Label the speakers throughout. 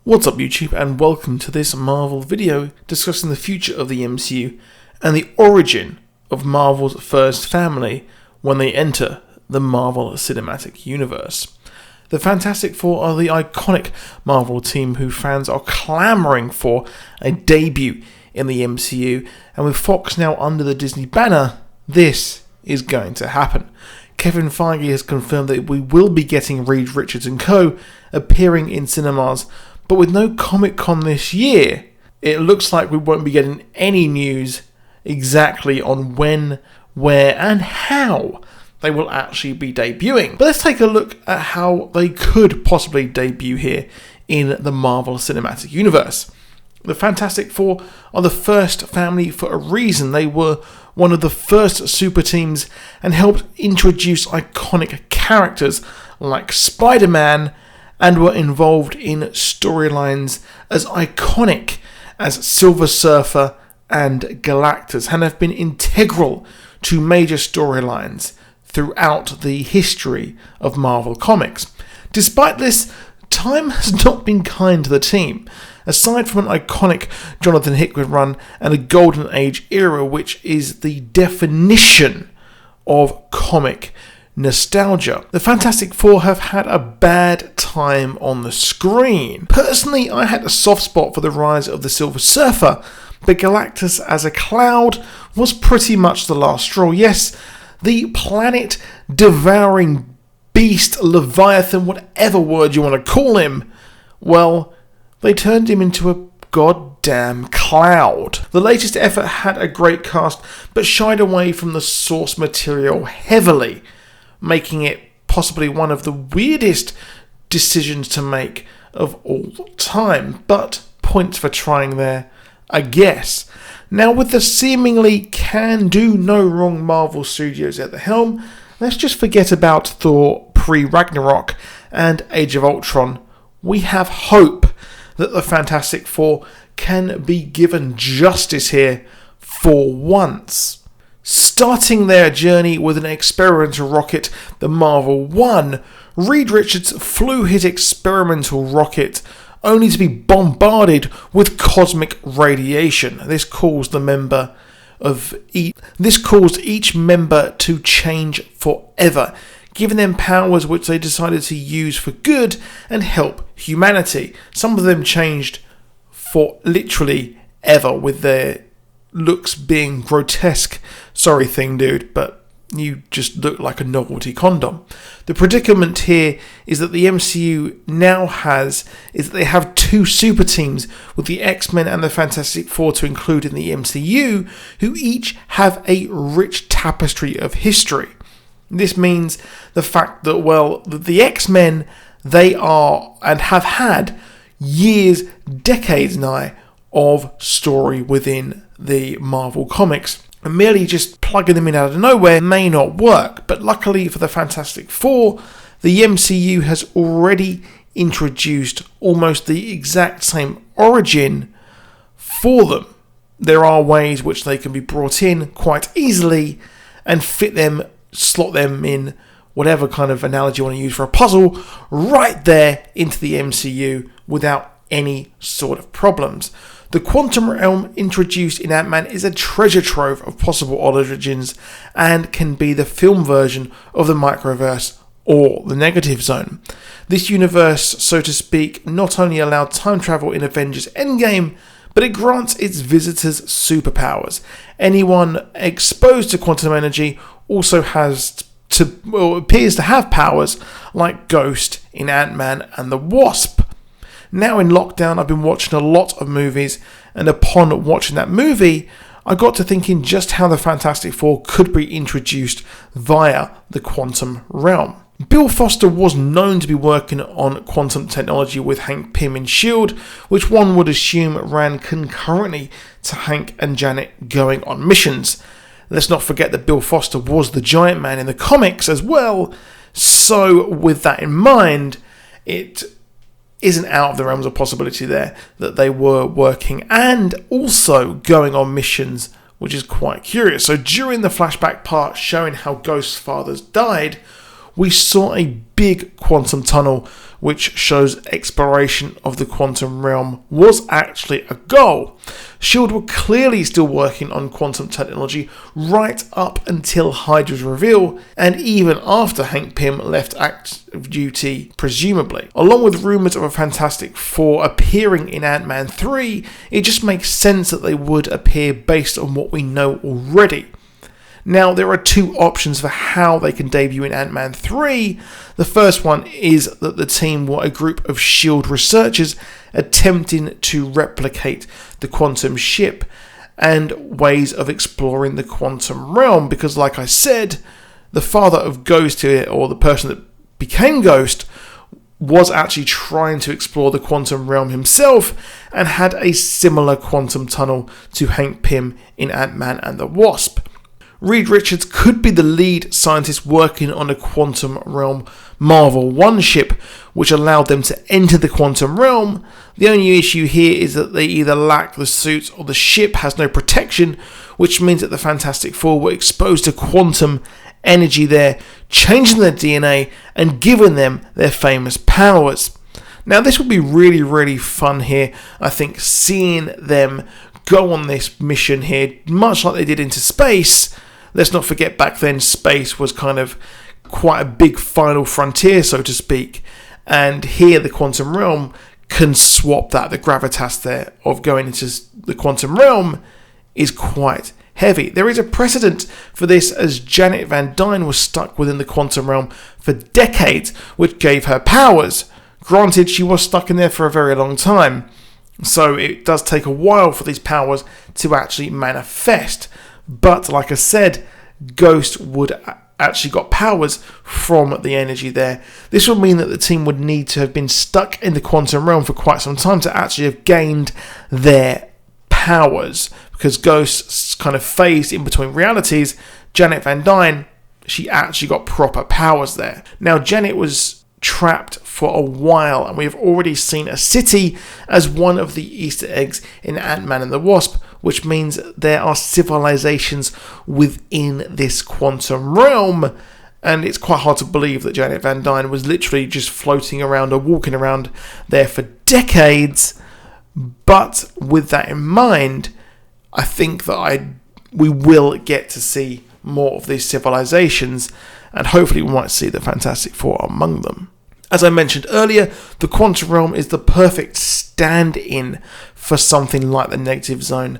Speaker 1: What's up YouTube, and welcome to this Marvel video discussing the future of the MCU and the origin of Marvel's first family when they enter the Marvel Cinematic Universe. The Fantastic Four are the iconic Marvel team who fans are clamouring for a debut in the MCU, and with Fox now under the Disney banner, this is going to happen. Kevin Feige has confirmed that we will be getting Reed Richards and co. appearing in cinemas, but with no Comic-Con this year, it looks like we won't be getting any news exactly on when, where, and how they will actually be debuting. But let's take a look at how they could possibly debut here in the Marvel Cinematic Universe. The Fantastic Four are the first family for a reason. They were one of the first super teams and helped introduce iconic characters like Spider-Man, and were involved in storylines as iconic as Silver Surfer and Galactus, and have been integral to major storylines throughout the history of Marvel Comics. Despite this, time has not been kind to the team. Aside from an iconic Jonathan Hickman run and a Golden Age era, which is the definition of comic nostalgia, the Fantastic Four have had a bad time on the screen. Personally, I had a soft spot for the rise of the Silver Surfer, but Galactus as a cloud was pretty much the last straw. Yes, the planet-devouring beast, Leviathan, whatever word you want to call him, well, they turned him into a goddamn cloud. The latest effort had a great cast, but shied away from the source material heavily, making it possibly one of the weirdest decisions to make of all time. But points for trying there, I guess. Now, with the seemingly can-do no-wrong Marvel Studios at the helm, let's just forget about Thor pre-Ragnarok and Age of Ultron. We have hope that the Fantastic Four can be given justice here for once. Starting their journey with an experimental rocket, the Marvel 1, Reed Richards flew his experimental rocket only to be bombarded with cosmic radiation. This caused each member to change forever, giving them powers which they decided to use for good and help humanity. Some of them changed for literally ever, with their looks being grotesque. Sorry, Thing Dude, but you just look like a novelty condom. The predicament here is that the MCU now they have two super teams, with the X-Men and the Fantastic Four to include in the MCU, who each have a rich tapestry of history. This means the fact that, the X-Men, they are and have had years, decades nigh, of story within the Marvel Comics. And merely just plugging them in out of nowhere may not work, but luckily for the Fantastic Four, the MCU has already introduced almost the exact same origin for them. There are ways which they can be brought in quite easily and slot them in, whatever kind of analogy you want to use for a puzzle, right there into the MCU without any sort of problems. The quantum realm introduced in Ant-Man is a treasure trove of possible origins and can be the film version of the microverse or the negative zone. This universe, so to speak, not only allowed time travel in Avengers Endgame, but it grants its visitors superpowers. Anyone exposed to quantum energy also appears to have powers like Ghost in Ant-Man and the Wasp. Now in lockdown, I've been watching a lot of movies, and upon watching that movie, I got to thinking just how the Fantastic Four could be introduced via the quantum realm. Bill Foster was known to be working on quantum technology with Hank Pym in S.H.I.E.L.D., which one would assume ran concurrently to Hank and Janet going on missions. Let's not forget that Bill Foster was the Giant Man in the comics as well, so with that in mind, it isn't out of the realms of possibility there that they were working and also going on missions, which is quite curious. So during the flashback part showing how Ghost's fathers died, we saw a big quantum tunnel which shows exploration of the quantum realm was actually a goal. S.H.I.E.L.D. were clearly still working on quantum technology right up until Hydra's reveal, and even after Hank Pym left active duty, presumably. Along with rumours of a Fantastic Four appearing in Ant-Man 3, it just makes sense that they would appear based on what we know already. Now, there are two options for how they can debut in Ant-Man 3. The first one is that the team were a group of S.H.I.E.L.D. researchers attempting to replicate the quantum ship and ways of exploring the quantum realm, because like I said, the father of Ghost here, or the person that became Ghost, was actually trying to explore the quantum realm himself and had a similar quantum tunnel to Hank Pym in Ant-Man and the Wasp. Reed Richards could be the lead scientist working on a quantum realm Marvel 1 ship, which allowed them to enter the quantum realm. The only issue here is that they either lack the suits or the ship has no protection, which means that the Fantastic Four were exposed to quantum energy there, changing their DNA and giving them their famous powers. Now, this would be really, really fun here, I think, seeing them go on this mission here, much like they did into space. Let's not forget, back then space was kind of quite a big final frontier, so to speak, and here the quantum realm can swap that. The gravitas there of going into the quantum realm is quite heavy. There is a precedent for this, as Janet Van Dyne was stuck within the quantum realm for decades, which gave her powers. Granted, she was stuck in there for a very long time, so it does take a while for these powers to actually manifest. But like I said, Ghost would actually got powers from the energy there. This would mean that the team would need to have been stuck in the quantum realm for quite some time to actually have gained their powers, because Ghost's kind of phased in between realities. Janet Van Dyne, she actually got proper powers there. Now, Janet was trapped for a while, and we have already seen a city as one of the Easter eggs in Ant-Man and the Wasp, which means there are civilizations within this quantum realm, and it's quite hard to believe that Janet Van Dyne was literally just floating around or walking around there for decades. But with that in mind, I think that we will get to see more of these civilizations, and hopefully we might see the Fantastic Four among them. As I mentioned earlier, the quantum realm is the perfect stand-in for something like the negative zone,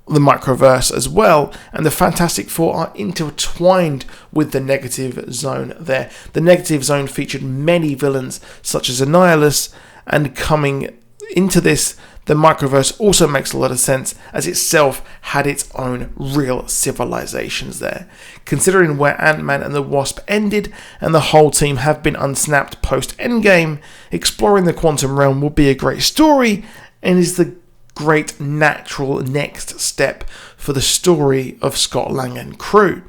Speaker 1: the microverse as well, and the Fantastic Four are intertwined with the negative zone there. The negative zone featured many villains such as Annihilus, and coming into this, the microverse also makes a lot of sense, as itself had its own real civilizations there. Considering where Ant-Man and the Wasp ended, and the whole team have been unsnapped post-Endgame, exploring the quantum realm will be a great story, and is the great natural next step for the story of Scott Lang and crew.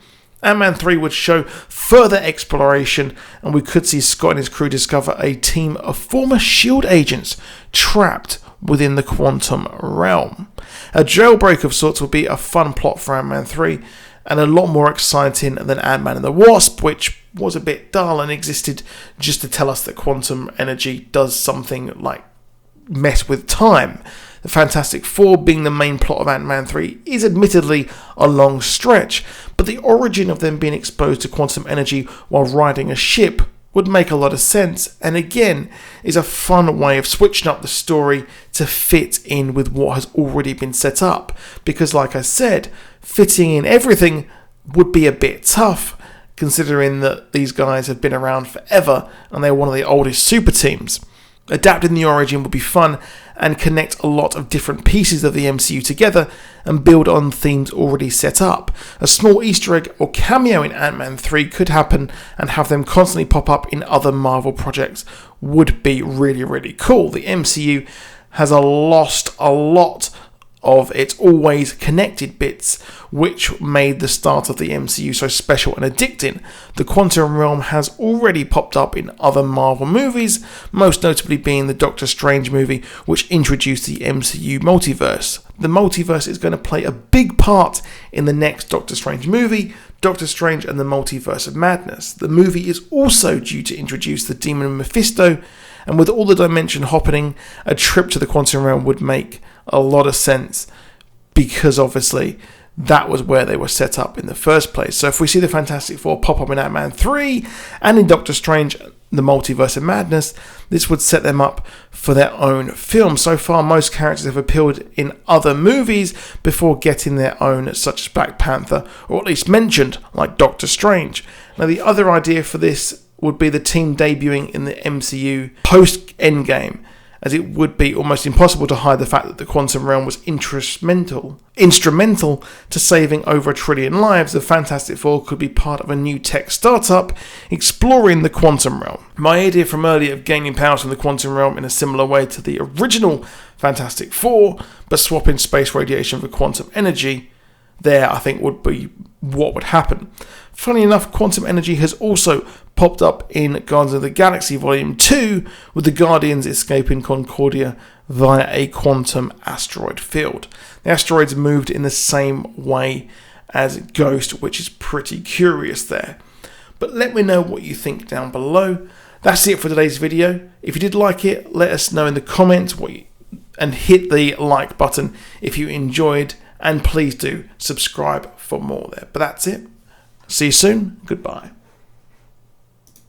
Speaker 1: Ant-Man 3 would show further exploration, and we could see Scott and his crew discover a team of former S.H.I.E.L.D. agents trapped within the quantum realm. A jailbreak of sorts would be a fun plot for Ant-Man 3, and a lot more exciting than Ant-Man and the Wasp, which was a bit dull and existed just to tell us that quantum energy does something like mess with time. The Fantastic Four being the main plot of Ant-Man 3 is admittedly a long stretch, but the origin of them being exposed to quantum energy while riding a ship would make a lot of sense, and again is a fun way of switching up the story to fit in with what has already been set up, because like I said, fitting in everything would be a bit tough, considering that these guys have been around forever and they're one of the oldest super teams. Adapting the origin would be fun and connect a lot of different pieces of the MCU together and build on themes already set up. A small Easter egg or cameo in Ant-Man 3 could happen, and have them constantly pop up in other Marvel projects would be really, really cool. The MCU has lost a lot of its always connected bits, which made the start of the MCU so special and addicting. The quantum realm has already popped up in other Marvel movies, most notably being the Doctor Strange movie, which introduced the MCU multiverse. The multiverse is going to play a big part in the next Doctor Strange movie, Doctor Strange and the Multiverse of Madness. The movie is also due to introduce the Demon Mephisto, And with all the dimension hopping, a trip to the quantum realm would make a lot of sense, because obviously that was where they were set up in the first place. So if we see the Fantastic Four pop up in Ant-Man 3 and in Doctor Strange, the Multiverse of Madness, this would set them up for their own film. So far, most characters have appeared in other movies before getting their own, such as Black Panther, or at least mentioned, like Doctor Strange. Now, the other idea for this would be the team debuting in the MCU post-Endgame, as it would be almost impossible to hide the fact that the quantum realm was instrumental to saving over 1 trillion lives. The Fantastic Four could be part of a new tech startup exploring the quantum realm. My idea from earlier of gaining powers from the quantum realm in a similar way to the original Fantastic Four, but swapping space radiation for quantum energy, there I think would be what would happen. Funny enough, quantum energy has also popped up in Guardians of the Galaxy Volume 2, with the Guardians escaping Concordia via a quantum asteroid field. The asteroids moved in the same way as Ghost, which is pretty curious there. But let me know what you think down below. That's it for today's video. If you did like it, let us know in the comments and hit the like button if you enjoyed, and please do subscribe for more there. But that's it. See you soon. Goodbye.